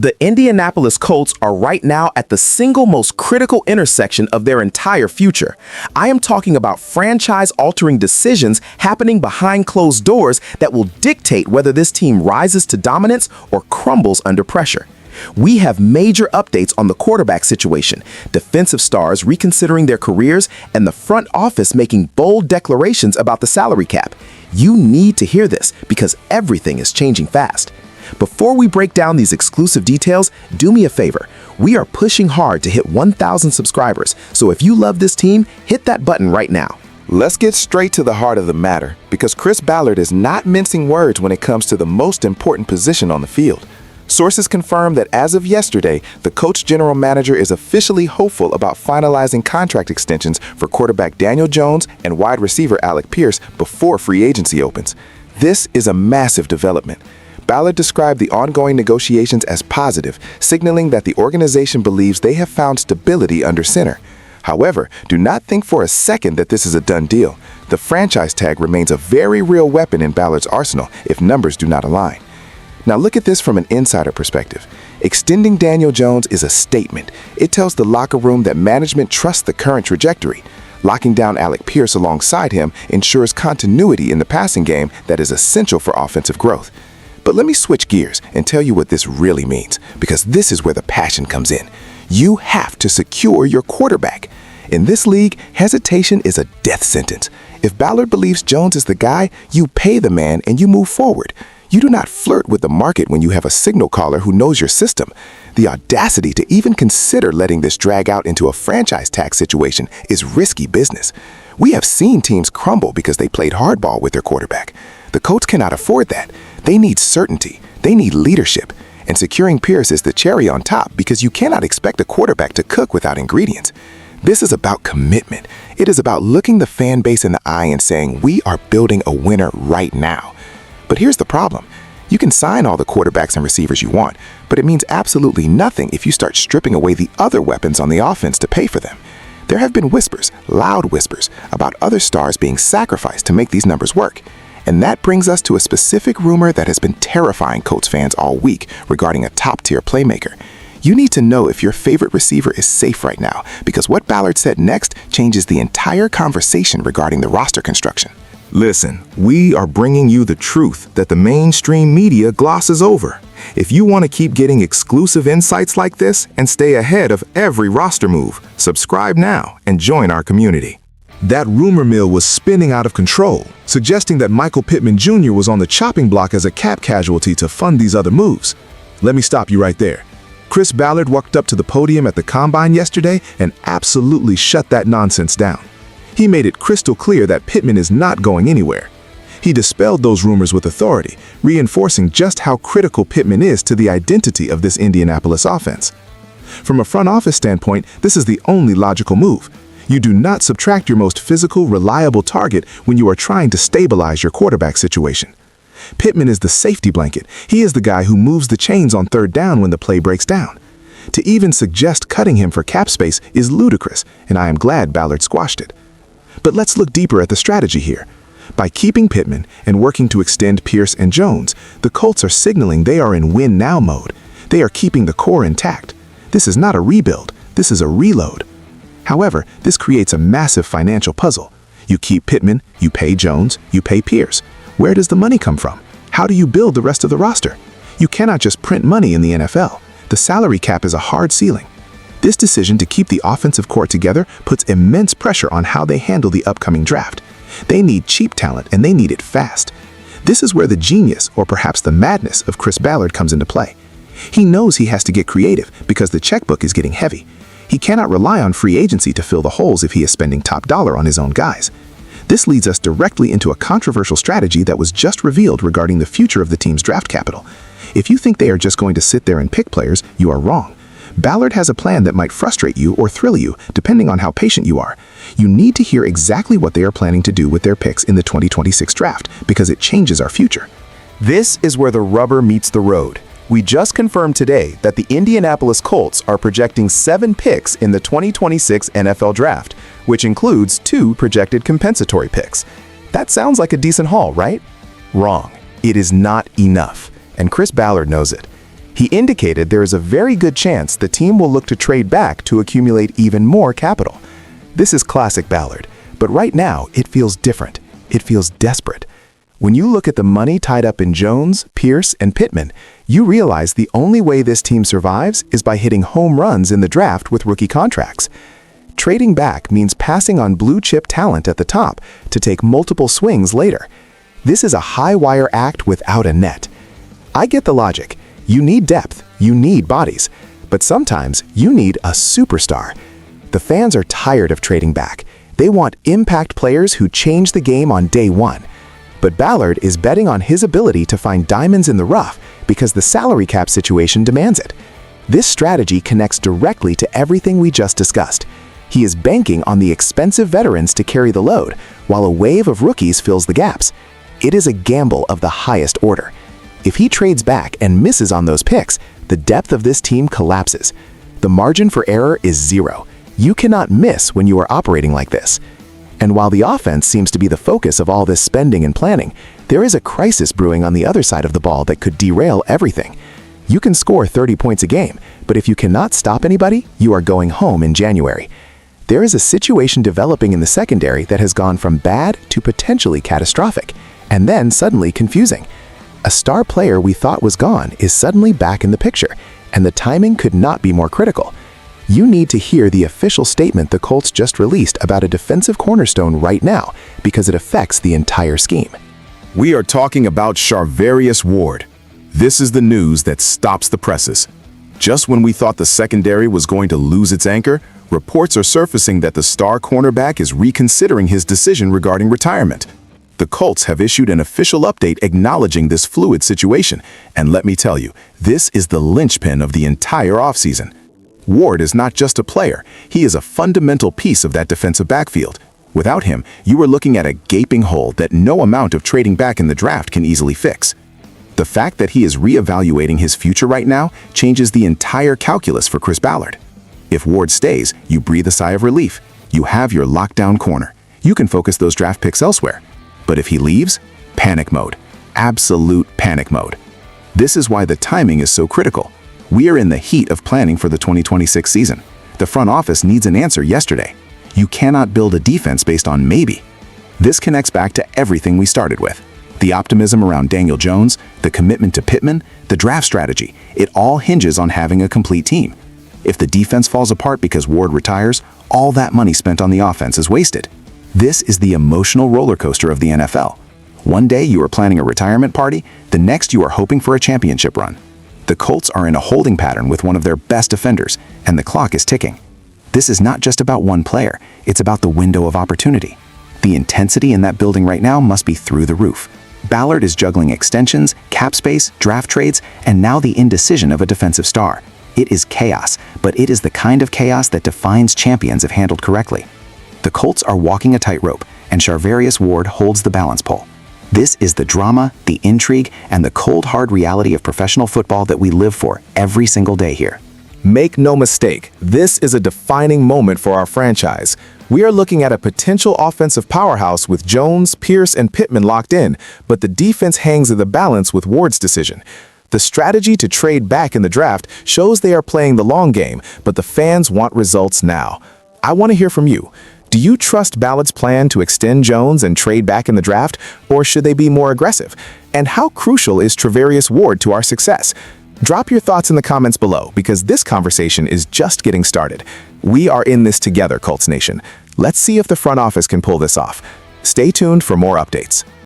The Indianapolis Colts are right now at the single most critical intersection of their entire future. I am talking about franchise-altering decisions happening behind closed doors that will dictate whether this team rises to dominance or crumbles under pressure. We have major updates on the quarterback situation, defensive stars reconsidering their careers, and the front office making bold declarations about the salary cap. You need to hear this because everything is changing fast. Before we break down these exclusive details, do me a favor. We are pushing hard to hit 1,000 subscribers, so if you love this team, hit that button right now. Let's get straight to the heart of the matter, because Chris Ballard is not mincing words when it comes to the most important position on the field. Sources confirm that as of yesterday, the Colts general manager is officially hopeful about finalizing contract extensions for quarterback Daniel Jones and wide receiver Alec Pierce before free agency opens. This is a massive development. Ballard described the ongoing negotiations as positive, signaling that the organization believes they have found stability under center. However, do not think for a second that this is a done deal. The franchise tag remains a very real weapon in Ballard's arsenal if numbers do not align. Now look at this from an insider perspective. Extending Daniel Jones is a statement. It tells the locker room that management trusts the current trajectory. Locking down Alec Pierce alongside him ensures continuity in the passing game that is essential for offensive growth. But let me switch gears and tell you what this really means, because this is where the passion comes in. You have to secure your quarterback. In this league, hesitation is a death sentence. If Ballard believes Jones is the guy, you pay the man and you move forward. You do not flirt with the market when you have a signal caller who knows your system. The audacity to even consider letting this drag out into a franchise tag situation is risky business. We have seen teams crumble because they played hardball with their quarterback. The Colts cannot afford that. They need certainty. They need leadership. And securing Pierce is the cherry on top because you cannot expect a quarterback to cook without ingredients. This is about commitment. It is about looking the fan base in the eye and saying, we are building a winner right now. But here's the problem. You can sign all the quarterbacks and receivers you want, but it means absolutely nothing if you start stripping away the other weapons on the offense to pay for them. There have been whispers, loud whispers, about other stars being sacrificed to make these numbers work. And that brings us to a specific rumor that has been terrifying Colts fans all week regarding a top-tier playmaker. You need to know if your favorite receiver is safe right now, because what Ballard said next changes the entire conversation regarding the roster construction. Listen, we are bringing you the truth that the mainstream media glosses over. If you want to keep getting exclusive insights like this and stay ahead of every roster move, subscribe now and join our community. That rumor mill was spinning out of control, suggesting that Michael Pittman Jr. was on the chopping block as a cap casualty to fund these other moves. Let me stop you right there. Chris Ballard walked up to the podium at the Combine yesterday and absolutely shut that nonsense down. He made it crystal clear that Pittman is not going anywhere. He dispelled those rumors with authority, reinforcing just how critical Pittman is to the identity of this Indianapolis offense. From a front office standpoint, this is the only logical move. You do not subtract your most physical, reliable target when you are trying to stabilize your quarterback situation. Pittman is the safety blanket. He is the guy who moves the chains on third down when the play breaks down. To even suggest cutting him for cap space is ludicrous, and I am glad Ballard squashed it. But let's look deeper at the strategy here. By keeping Pittman and working to extend Pierce and Jones, the Colts are signaling they are in win-now mode. They are keeping the core intact. This is not a rebuild. This is a reload. However, this creates a massive financial puzzle. You keep Pittman, you pay Jones, you pay Pierce. Where does the money come from? How do you build the rest of the roster? You cannot just print money in the NFL. The salary cap is a hard ceiling. This decision to keep the offensive core together puts immense pressure on how they handle the upcoming draft. They need cheap talent and they need it fast. This is where the genius, or perhaps the madness, of Chris Ballard comes into play. He knows he has to get creative because the checkbook is getting heavy. He cannot rely on free agency to fill the holes if he is spending top dollar on his own guys. This leads us directly into a controversial strategy that was just revealed regarding the future of the team's draft capital. If you think they are just going to sit there and pick players, you are wrong. Ballard has a plan that might frustrate you or thrill you, depending on how patient you are. You need to hear exactly what they are planning to do with their picks in the 2026 draft, because it changes our future. This is where the rubber meets the road. We just confirmed today that the Indianapolis Colts are projecting 7 picks in the 2026 NFL Draft, which includes 2 projected compensatory picks. That sounds like a decent haul, right? Wrong. It is not enough, and Chris Ballard knows it. He indicated there is a very good chance the team will look to trade back to accumulate even more capital. This is classic Ballard, but right now it feels different. It feels desperate. When you look at the money tied up in Jones, Pierce, and Pittman, you realize the only way this team survives is by hitting home runs in the draft with rookie contracts. Trading back means passing on blue-chip talent at the top to take multiple swings later. This is a high-wire act without a net. I get the logic. You need depth, you need bodies, but sometimes you need a superstar. The fans are tired of trading back. They want impact players who change the game on day one. But Ballard is betting on his ability to find diamonds in the rough because the salary cap situation demands it. This strategy connects directly to everything we just discussed. He is banking on the expensive veterans to carry the load, while a wave of rookies fills the gaps. It is a gamble of the highest order. If he trades back and misses on those picks, the depth of this team collapses. The margin for error is zero. You cannot miss when you are operating like this. And while the offense seems to be the focus of all this spending and planning, there is a crisis brewing on the other side of the ball that could derail everything. You can score 30 points a game, but if you cannot stop anybody, you are going home in January. There is a situation developing in the secondary that has gone from bad to potentially catastrophic, and then suddenly confusing. A star player we thought was gone is suddenly back in the picture, and the timing could not be more critical. You need to hear the official statement the Colts just released about a defensive cornerstone right now, because it affects the entire scheme. We are talking about Charvarius Ward. This is the news that stops the presses. Just when we thought the secondary was going to lose its anchor, reports are surfacing that the star cornerback is reconsidering his decision regarding retirement. The Colts have issued an official update acknowledging this fluid situation, and let me tell you, this is the linchpin of the entire offseason. Ward is not just a player, he is a fundamental piece of that defensive backfield. Without him, you are looking at a gaping hole that no amount of trading back in the draft can easily fix. The fact that he is reevaluating his future right now changes the entire calculus for Chris Ballard. If Ward stays, you breathe a sigh of relief. You have your lockdown corner. You can focus those draft picks elsewhere. But if he leaves, panic mode. Absolute panic mode. This is why the timing is so critical. We are in the heat of planning for the 2026 season. The front office needs an answer yesterday. You cannot build a defense based on maybe. This connects back to everything we started with. The optimism around Daniel Jones, the commitment to Pittman, the draft strategy. It all hinges on having a complete team. If the defense falls apart because Ward retires, all that money spent on the offense is wasted. This is the emotional roller coaster of the NFL. One day you are planning a retirement party, the next you are hoping for a championship run. The Colts are in a holding pattern with one of their best defenders, and the clock is ticking. This is not just about one player, it's about the window of opportunity. The intensity in that building right now must be through the roof. Ballard is juggling extensions, cap space, draft trades, and now the indecision of a defensive star. It is chaos, but it is the kind of chaos that defines champions if handled correctly. The Colts are walking a tightrope, and Charvarius Ward holds the balance pole. This is the drama, the intrigue, and the cold hard reality of professional football that we live for every single day here. Make no mistake, this is a defining moment for our franchise. We are looking at a potential offensive powerhouse with Jones, Pierce, and Pittman locked in, but the defense hangs in the balance with Ward's decision. The strategy to trade back in the draft shows they are playing the long game, but the fans want results now. I want to hear from you. Do you trust Ballard's plan to extend Jones and trade back in the draft, or should they be more aggressive? And how crucial is Charvarius Ward to our success? Drop your thoughts in the comments below, because this conversation is just getting started. We are in this together, Colts Nation. Let's see if the front office can pull this off. Stay tuned for more updates.